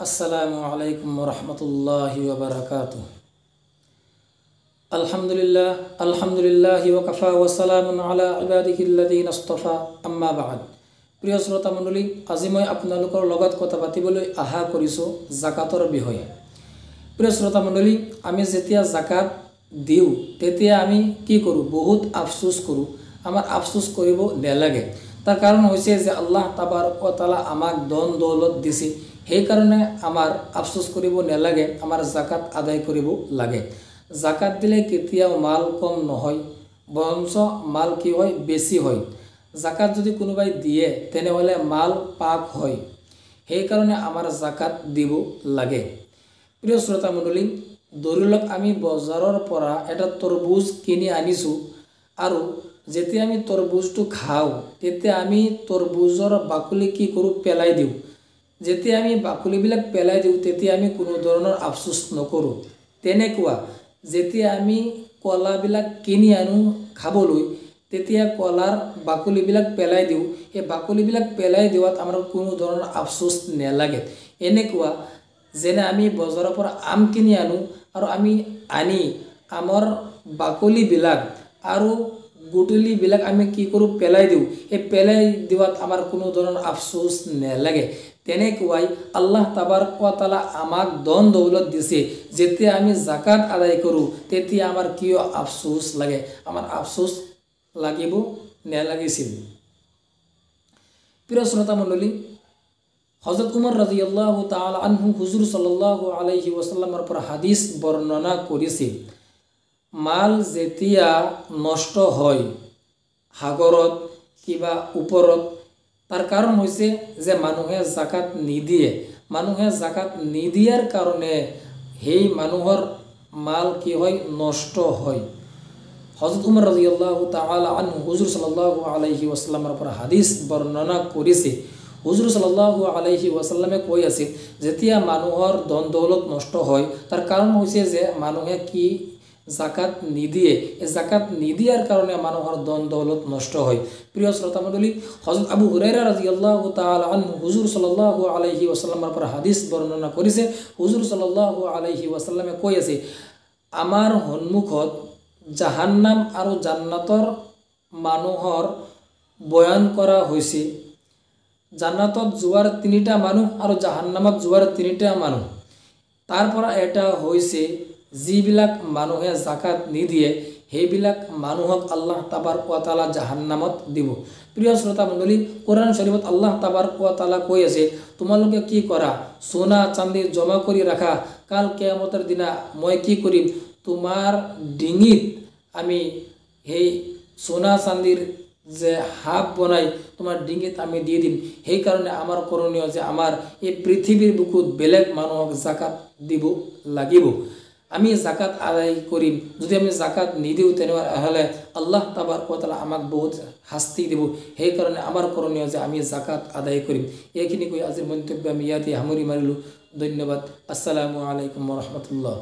আসসালামু আলাইকুম ওরহমতুল্লাহি ওয়াবারাকাতুহ। আলহামদুলিল্লাহি ওয়াকাফা ওয়া সালামুন আলা ইবাদিহিল্লাযীনা ইসতাফা, আম্মা বা'দ। প্ৰিয় শ্ৰোতা মণ্ডলী, আজি মই আপোনালোকৰ লগত কথা পাতিবলৈ আশা কৰিছোঁ জাকাতৰ বিষয়ে। প্ৰিয় শ্ৰোতা মণ্ডলী, আমি যেতিয়া জাকাত দিওঁ তেতিয়া আমি কি কৰোঁ? বহুত আফসোস কৰোঁ। আমাৰ আফসোস কৰিব নালাগে। তাৰ কাৰণ হৈছে যে আল্লাহ তাবাৰক ও তাআলা আমাক ধন দৌলত দিছে, সেইকাৰণে আমাৰ আফসোস কৰিব নালাগে, আমাৰ জাকাত আদায় কৰিব লাগে। জাকাত দিলে কেতিয়াও মাল কম নহয়, বৰঞ্চ মাল কি হয়? বেছি হয়। জাকাত যদি কোনোবাই দিয়ে তেনেহ'লে মাল পাক হয়, সেইকাৰণে আমাৰ জাকাত দিব লাগে। প্ৰিয় শ্ৰোতা মণ্ডলী, ধৰি লওক আমি বজাৰৰ পৰা এটা তৰবুজ কিনি আনিছোঁ আৰু যেতিয়া আমি তৰবুজটো খাওঁ তেতিয়া আমি তৰবুজৰ বাকলি কি কৰোঁ? পেলাই দিওঁ। যেতিয়া আমি বাকলিবিলাক পেলাই দিওঁ তেতিয়া আমি কোনো ধৰণৰ আফসোস নকৰোঁ। তেনেকুৱা যেতিয়া আমি কলাবিলাক কিনি আনো খাবলৈ তেতিয়া কলাৰ বাকলিবিলাক পেলাই দিওঁ, এই বাকলিবিলাক পেলাই দিয়াত আমাৰ কোনো ধৰণৰ আফসোস নালাগে। এনেকুৱা যেনে আমি বজাৰৰ পৰা আম কিনি আনো আৰু আমি আনি আমৰ বাকলিবিলাক আৰু গুটলিবিলাক আমি কি কৰোঁ? পেলাই দিওঁ। এই পেলাই দিয়াত আমাৰ কোনো ধৰণৰ আফসোস নালাগে। তেনেকুৱাই আল্লাহ তাবাৰক ও তাআলা আমাক ধন দৌলত দিছে, যেতিয়া আমি জাকাত আদায় কৰোঁ তেতিয়া আমাৰ কিয় আফসোস লাগে? আমাৰ আফসোস লাগিব নালাগিছিল। প্ৰিয় শ্ৰোতা মণ্ডলী, হযৰত উমৰ ৰাদিয়াল্লাহু তাআলা আনহু হুজুৰ সাল্লাল্লাহু আলাইহি ওয়াসাল্লামৰ পৰা হাদিস বৰ্ণনা কৰিছে, মাল যেতিয়া নষ্ট হয় সাগৰত কিবা ওপৰত, তাৰ কাৰণ হৈছে যে মানুহে জাকাত নিদিয়ে। মানুহে জাকাত নিদিয়াৰ কাৰণে সেই মানুহৰ মাল কি হয়? নষ্ট হয়। হযৰত উমৰ ৰাদিয়াল্লাহু তাআলা আনহু হুজুৰ সাল্লাল্লাহু আলাইহি ওয়াসাল্লামৰ পৰা হাদিস বৰ্ণনা কৰিছে। হুজুৰ সাল্লাল্লাহু আলাইহি ওয়াসাল্লামে কৈ আছে, যেতিয়া মানুহৰ ধন দৌলত নষ্ট হয় তাৰ কাৰণ হৈছে যে মানুহে কি? জাকাত নিদিয়ে। এই জাকাত নিদিয়াৰ কাৰণে মানুহৰ ধন দৌলত নষ্ট হয়। প্ৰিয় শ্ৰোতা মণ্ডলী, হযৰত আবু হুৰাইৰা ৰাদিয়াল্লাহু তাআলা আনহু হুজুৰ সাল্লাল্লাহু আলাইহি ওয়াসাল্লামৰ পৰা হাদিস বৰ্ণনা কৰিছে। হুজুৰ সাল্লাল্লাহু আলাইহি ওয়াসাল্লামে কৈ আছে, আমাৰ সন্মুখত জাহান্নাম আৰু জান্নাতৰ মানুহৰ বয়ান কৰা হৈছে। জান্নাতত যোৱাৰ 3টা মানুহ আৰু জাহান্নামত যোৱাৰ 3টা মানুহ। তাৰ পৰা এটা হৈছে যিবিলাক মানুহে জাকাত নিদিয়ে সেইবিলাক মানুহক আল্লাহ তাবাৰক ও তাআলা জাহান্নামত দিব। প্ৰিয় শ্ৰোতা মণ্ডলী, কোৰআন শৰীফত আল্লাহ তাবাৰক ও তাআলা কৈ আছে, তোমালোকে কি কৰা? সোণা চান্দি জমা কৰি ৰাখা, কাল কিয়ামতৰ দিনা মই কি কৰিম? তোমাৰ ডিঙিত আমি সেই সোণা চান্দিৰ যে হাব বনাই তোমাৰ ডিঙিত আমি দি দিম। সেইকাৰণে আমাৰ কৰণীয় যে আমাৰ এই পৃথিৱীৰ বুকুত বেলেগ মানুহক জাকাত দিব লাগিব। আমি জাকাত আদায় কৰিম। যদি আমি জাকাত নিদিওঁ তেনেহ'লে আল্লাহ তাবাৰক ও তাআলা আমাক বহুত শাস্তি দিব। সেইকাৰণে আমাৰ কৰণীয় যে আমি জাকাত আদায় কৰিম। এইখিনি কৈ আজিৰ মন্তব্য আমি ইয়াতে সামৰি মাৰিলোঁ। ধন্যবাদ। আসসালামু আলাইকুম ওয়া ৰাহমাতুল্লাহ।